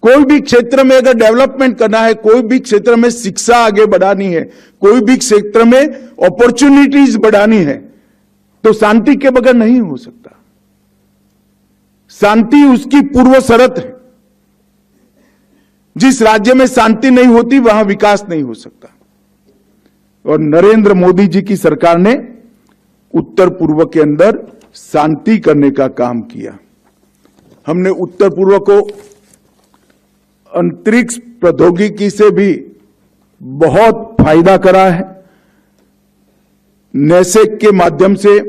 कोई भी क्षेत्र में अगर डेवलपमेंट करना है, कोई भी क्षेत्र में शिक्षा आगे बढ़ानी है, कोई भी क्षेत्र में अपॉर्चुनिटीज बढ़ानी है, तो शांति के बगैर नहीं हो सकता। शांति उसकी पूर्व शर्त है। जिस राज्य में शांति नहीं होती वहां विकास नहीं हो सकता। और नरेंद्र मोदी जी की सरकार ने उत्तर पूर्व के अंदर शांति करने का काम किया। हमने उत्तर पूर्व को अंतरिक्ष प्रौद्योगिकी से भी बहुत फायदा करा है। नेसेक के माध्यम से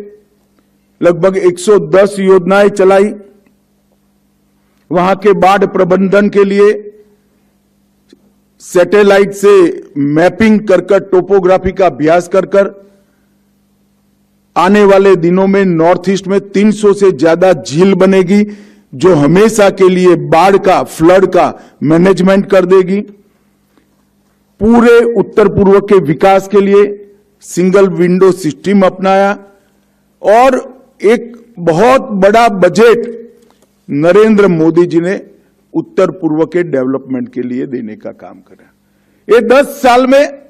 लगभग 110 योजनाएं चलाई। वहां के बाढ़ प्रबंधन के लिए सैटेलाइट से मैपिंग कर टोपोग्राफी का अभ्यास कर आने वाले दिनों में नॉर्थ ईस्ट में 300 से ज्यादा झील बनेगी, जो हमेशा के लिए बाढ़ का, फ्लड का मैनेजमेंट कर देगी। पूरे उत्तर पूर्व के विकास के लिए सिंगल विंडो सिस्टम अपनाया और एक बहुत बड़ा बजट नरेंद्र मोदी जी ने उत्तर पूर्व के डेवलपमेंट के लिए देने का काम करा। ये 10 साल में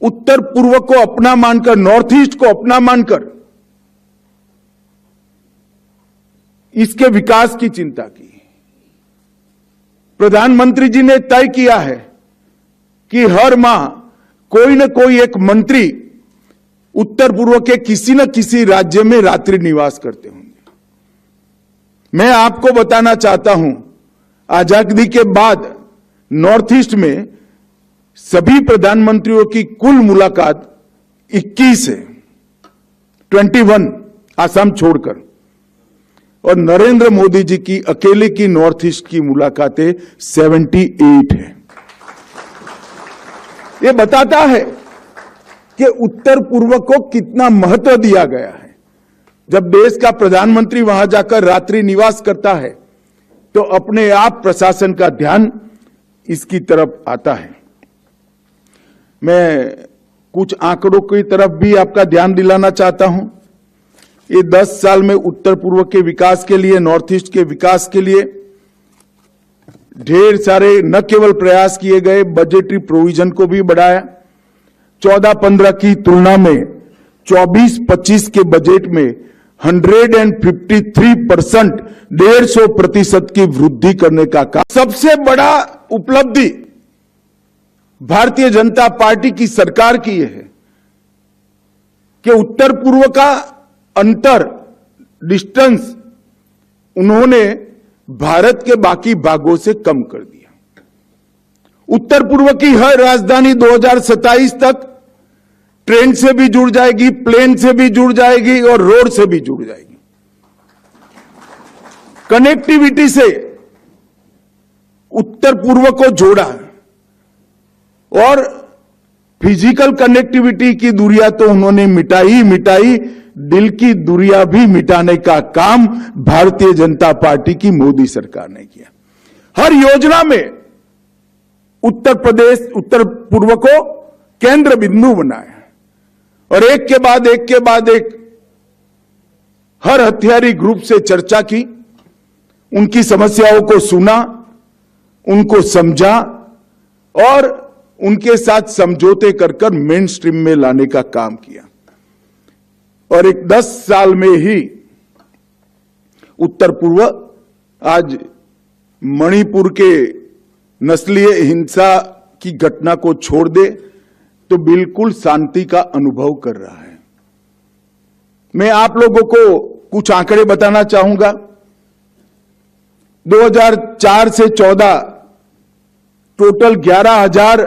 उत्तर पूर्व को अपना मानकर, नॉर्थ ईस्ट को अपना मानकर इसके विकास की चिंता की। प्रधानमंत्री जी ने तय किया है कि हर माह कोई न कोई एक मंत्री उत्तर पूर्व के किसी न किसी राज्य में रात्रि निवास करते होंगे। मैं आपको बताना चाहता हूं, आजादी के बाद नॉर्थ ईस्ट में सभी प्रधानमंत्रियों की कुल मुलाकात 21 है, 21 आसाम छोड़कर, और नरेंद्र मोदी जी की अकेले की नॉर्थ ईस्ट की मुलाकातें 78 है। ये बताता है कि उत्तर पूर्व को कितना महत्व दिया गया है। जब देश का प्रधानमंत्री वहां जाकर रात्रि निवास करता है तो अपने आप प्रशासन का ध्यान इसकी तरफ आता है। मैं कुछ आंकड़ों की तरफ भी आपका ध्यान दिलाना चाहता हूं। ये 10 साल में उत्तर पूर्व के विकास के लिए, नॉर्थ ईस्ट के विकास के लिए ढेर सारे न केवल प्रयास किए गए, बजटरी प्रोविजन को भी बढ़ाया। 14-15 की तुलना में 24-25 के बजट में 153% 150% की वृद्धि करने का काम। सबसे बड़ा उपलब्धि भारतीय जनता पार्टी की सरकार की यह है कि उत्तर पूर्व का अंतर, डिस्टेंस उन्होंने भारत के बाकी भागों से कम कर दिया। उत्तर पूर्व की हर राजधानी 2027 तक ट्रेन से भी जुड़ जाएगी, प्लेन से भी जुड़ जाएगी और रोड से भी जुड़ जाएगी। कनेक्टिविटी से उत्तर पूर्व को जोड़ा और फिजिकल कनेक्टिविटी की दूरियां तो उन्होंने मिटाई, दिल की दूरियां भी मिटाने का काम भारतीय जनता पार्टी की मोदी सरकार ने किया। हर योजना में उत्तर पूर्व को केंद्र बिंदु बनाया और एक के बाद एक हर हथियारी ग्रुप से चर्चा की, उनकी समस्याओं को सुना, उनको समझा और उनके साथ समझौते कर मेन स्ट्रीम में लाने का काम किया। और एक 10 साल में ही उत्तर पूर्व आज मणिपुर के नस्लीय हिंसा की घटना को छोड़ दे तो बिल्कुल शांति का अनुभव कर रहा है। मैं आप लोगों को कुछ आंकड़े बताना चाहूंगा। 2004 से 14 टोटल 11,000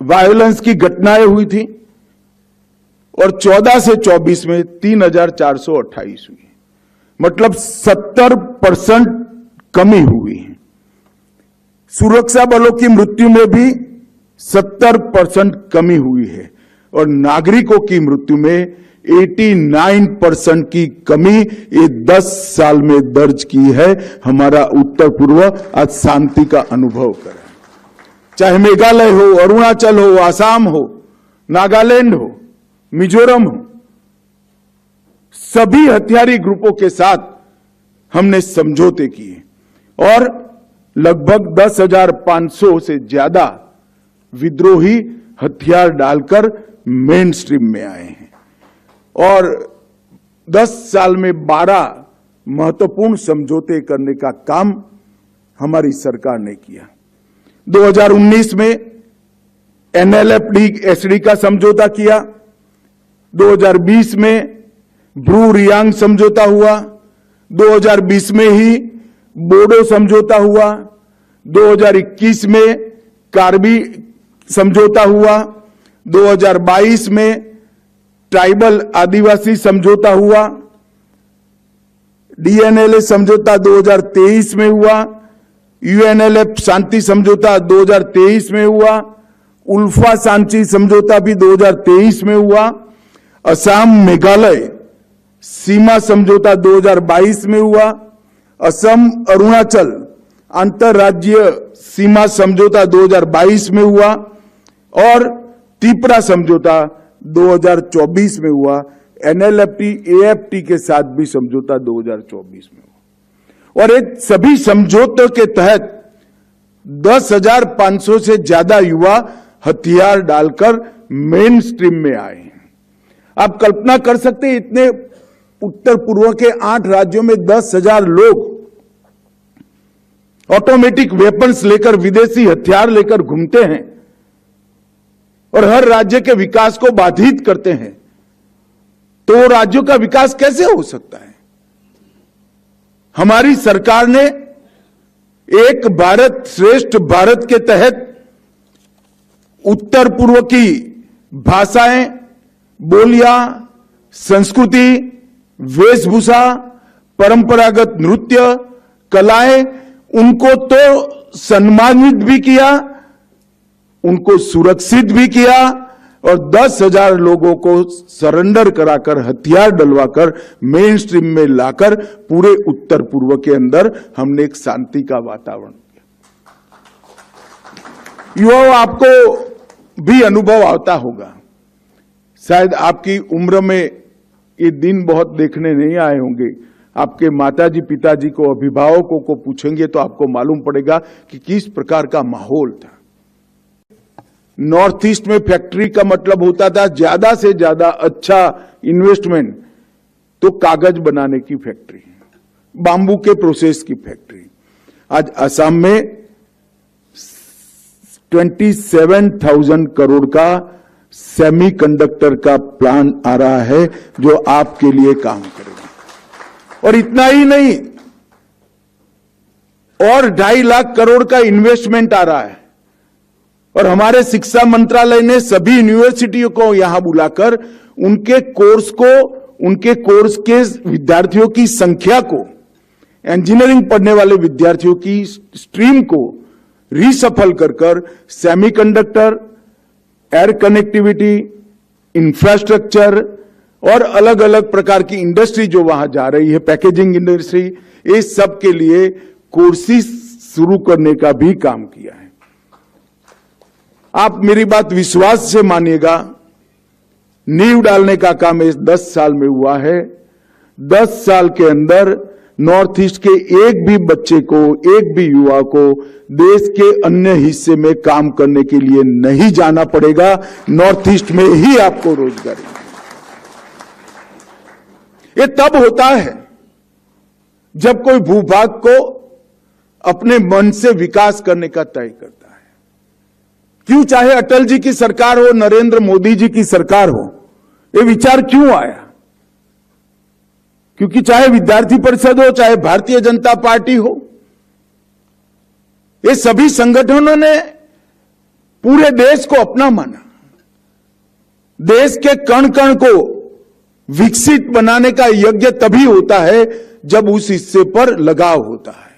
वायलेंस की घटनाएं हुई थी और 14 से 24 में 3,428 हुई, मतलब 70% कमी हुई है। सुरक्षा बलों की मृत्यु में भी 70% कमी हुई है और नागरिकों की मृत्यु में 89% की कमी ये 10 साल में दर्ज की है। हमारा उत्तर पूर्व आज शांति का अनुभव करे, चाहे मेघालय हो, अरुणाचल हो, आसाम हो, नागालैंड हो, मिजोरम हो, सभी हथियारी ग्रुपों के साथ हमने समझौते किए और लगभग 10,500 से ज्यादा विद्रोही हथियार डालकर मेन स्ट्रीम में आए हैं और 10 साल में 12 महत्वपूर्ण समझौते करने का काम हमारी सरकार ने किया। 2019 में NLFD-SD का समझौता किया, 2020 में ब्रू रियांग समझौता हुआ, 2020 में ही बोडो समझौता हुआ, 2021 में कार्बी समझौता हुआ, 2022 में ट्राइबल आदिवासी समझौता हुआ, DNLA समझौता 2023 में हुआ, UNLF शांति समझौता 2023 में हुआ, उल्फा शांति समझौता भी 2023 में हुआ, असम मेघालय सीमा समझौता 2022 में हुआ, असम अरुणाचल अंतरराज्यीय सीमा समझौता 2022 में हुआ और त्रिपुरा समझौता 2024 में हुआ। NLFD-AFT के साथ भी समझौता 2024 में हुआ और ये सभी समझौतों के तहत 10,500 से ज्यादा युवा हथियार डालकर मेन स्ट्रीम में आए हैं। आप कल्पना कर सकते हैं इतने उत्तर पूर्व के 8 राज्यों में 10,000 लोग ऑटोमेटिक वेपन्स लेकर, विदेशी हथियार लेकर घूमते हैं और हर राज्य के विकास को बाधित करते हैं, तो राज्यों का विकास कैसे हो सकता है? हमारी सरकार ने एक भारत श्रेष्ठ भारत के तहत उत्तर पूर्व की भाषाएं, बोलियां, संस्कृति, वेशभूषा, परंपरागत नृत्य, कलाएं, उनको तो सम्मानित भी किया, उनको सुरक्षित भी किया और 10,000 लोगों को सरेंडर कराकर, हथियार डलवाकर मेन स्ट्रीम में लाकर पूरे उत्तर पूर्व के अंदर हमने एक शांति का वातावरण किया। युवाओं, आपको भी अनुभव आता होगा, शायद आपकी उम्र में ये दिन बहुत देखने नहीं आए होंगे। आपके माताजी पिताजी को, अभिभावकों को पूछेंगे तो आपको मालूम पड़ेगा कि किस प्रकार का माहौल था। नॉर्थ ईस्ट में फैक्ट्री का मतलब होता था ज्यादा से ज्यादा अच्छा इन्वेस्टमेंट, तो कागज बनाने की फैक्ट्री, बांबू के प्रोसेस की फैक्ट्री। आज असम में 27,000 करोड़ का सेमीकंडक्टर का प्लान आ रहा है जो आपके लिए काम करेगा। और इतना ही नहीं, और 2.5 लाख करोड़ का इन्वेस्टमेंट आ रहा है और हमारे शिक्षा मंत्रालय ने सभी यूनिवर्सिटियों को यहां बुलाकर उनके कोर्स के विद्यार्थियों की संख्या को, इंजीनियरिंग पढ़ने वाले विद्यार्थियों की स्ट्रीम को रीसफल कर सेमीकंडक्टर, एयर कनेक्टिविटी, इंफ्रास्ट्रक्चर और अलग अलग प्रकार की इंडस्ट्री जो वहां जा रही है, पैकेजिंग इंडस्ट्री, ये सब के लिए कोर्सेज शुरू करने का भी काम किया है। आप मेरी बात विश्वास से मानिएगा, नींव डालने का काम इस 10 साल में हुआ है। 10 साल के अंदर नॉर्थ ईस्ट के एक भी बच्चे को, एक भी युवा को देश के अन्य हिस्से में काम करने के लिए नहीं जाना पड़ेगा। नॉर्थ ईस्ट में ही आपको रोजगारी। ये तब होता है जब कोई भूभाग को अपने मन से विकास करने का तय करता है। क्यों, चाहे अटल जी की सरकार हो, नरेंद्र मोदी जी की सरकार हो, ये विचार क्यों आया? क्योंकि चाहे विद्यार्थी परिषद हो, चाहे भारतीय जनता पार्टी हो, ये सभी संगठनों ने पूरे देश को अपना माना। देश के कण कण को विकसित बनाने का यज्ञ तभी होता है जब उस हिस्से पर लगाव होता है।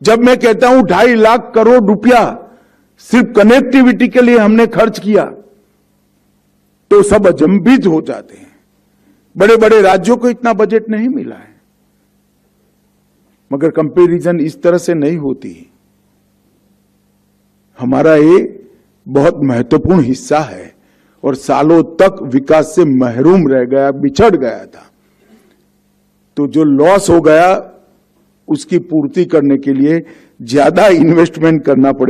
जब मैं कहता हूं 2.5 लाख करोड़ रुपया सिर्फ कनेक्टिविटी के लिए हमने खर्च किया, तो सब अचंभित हो जाते हैं। बड़े बड़े राज्यों को इतना बजट नहीं मिला है, मगर कंपैरिजन इस तरह से नहीं होती। हमारा ये बहुत महत्वपूर्ण हिस्सा है और सालों तक विकास से महरूम रह गया, बिछड़ गया था। तो जो लॉस हो गया उसकी पूर्ति करने के लिए ज्यादा इन्वेस्टमेंट करना पड़े।